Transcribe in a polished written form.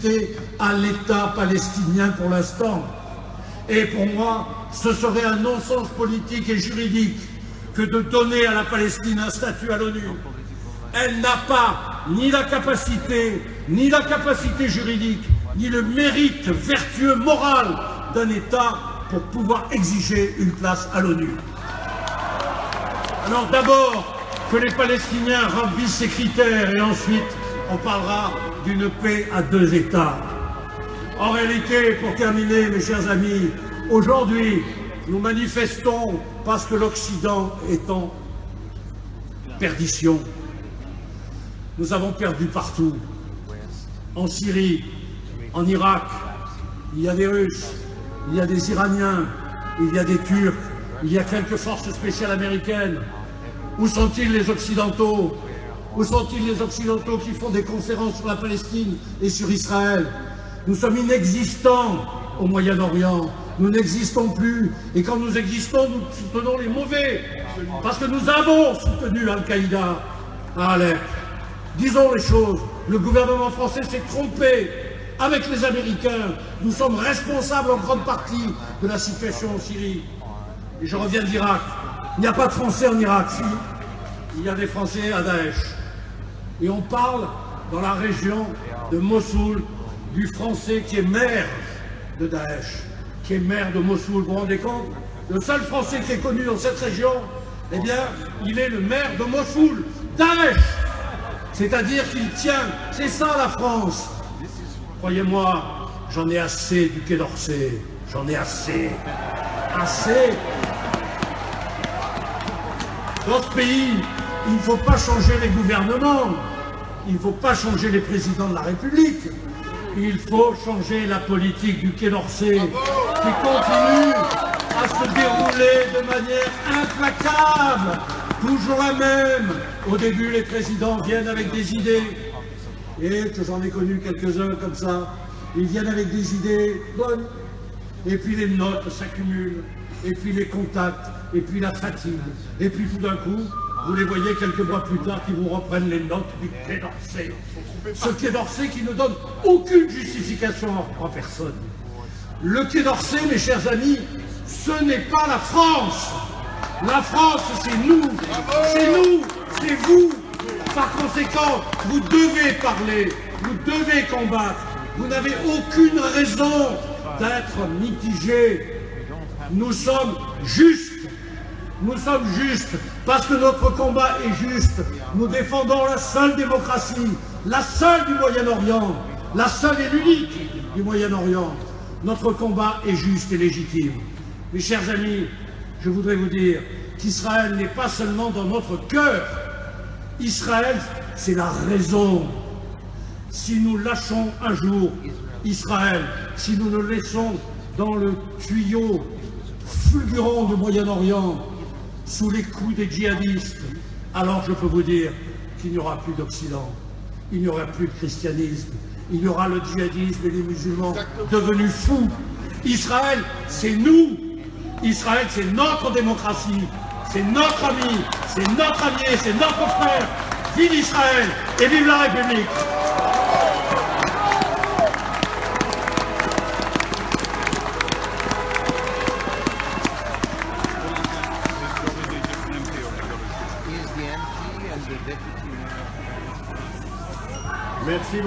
légitimité à l'État palestinien pour l'instant. Et pour moi, ce serait un non-sens politique et juridique que de donner à la Palestine un statut à l'ONU. Elle n'a pas ni la capacité juridique, ni le mérite vertueux moral d'un État pour pouvoir exiger une place à l'ONU. Alors d'abord, que les Palestiniens remplissent ces critères et ensuite on parlera d'une paix à deux États. En réalité, pour terminer, mes chers amis, aujourd'hui, nous manifestons parce que l'Occident est en perdition. Nous avons perdu partout. En Syrie, en Irak, il y a des Russes, il y a des Iraniens, il y a des Turcs, il y a quelques forces spéciales américaines. Où sont-ils les Occidentaux? Où sont-ils les Occidentaux qui font des conférences sur la Palestine et sur Israël? Nous sommes inexistants au Moyen-Orient. Nous n'existons plus. Et quand nous existons, nous soutenons les mauvais. Parce que nous avons soutenu Al-Qaïda à Alep. Disons les choses. Le gouvernement français s'est trompé avec les Américains. Nous sommes responsables en grande partie de la situation en Syrie. Et je reviens d'Irak. Il n'y a pas de Français en Irak, si. Il y a des Français à Daesh. Et on parle dans la région de Mossoul du Français qui est maire de Daesh, qui est maire de Mossoul. Vous vous rendez compte? Le seul Français qui est connu dans cette région, eh bien, il est le maire de Mossoul, Daesh. C'est-à-dire qu'il tient, c'est ça la France. Croyez-moi, j'en ai assez du Quai d'Orsay. J'en ai assez. Assez. Dans ce pays, il ne faut pas changer les gouvernements, il ne faut pas changer les présidents de la République, il faut changer la politique du Quai d'Orsay qui continue à se dérouler de manière implacable, toujours la même. Au début, les présidents viennent avec des idées, et que j'en ai connu quelques-uns comme ça, ils viennent avec des idées bonnes, et puis les notes s'accumulent, et puis les contacts, et puis la fatigue, et puis tout d'un coup, vous les voyez quelques mois plus tard qui vous reprennent les notes du Quai d'Orsay. Ce Quai d'Orsay qui ne donne aucune justification en personne. Le Quai d'Orsay, mes chers amis, ce n'est pas la France. La France, c'est nous, c'est vous. Par conséquent, vous devez parler, vous devez combattre. Vous n'avez aucune raison d'être mitigé. Nous sommes justes. Nous sommes justes parce que notre combat est juste. Nous défendons la seule démocratie, la seule du Moyen-Orient, la seule et l'unique du Moyen-Orient. Notre combat est juste et légitime. Mes chers amis, je voudrais vous dire qu'Israël n'est pas seulement dans notre cœur. Israël, c'est la raison. Si nous lâchons un jour Israël, si nous le laissons dans le tuyau fulgurant du Moyen-Orient, sous les coups des djihadistes, alors je peux vous dire qu'il n'y aura plus d'Occident, il n'y aura plus de christianisme, il y aura le djihadisme et les musulmans devenus fous. Israël, c'est nous. Israël, c'est notre démocratie, c'est notre ami, c'est notre allié, c'est notre frère. Vive Israël et vive la République. Merci.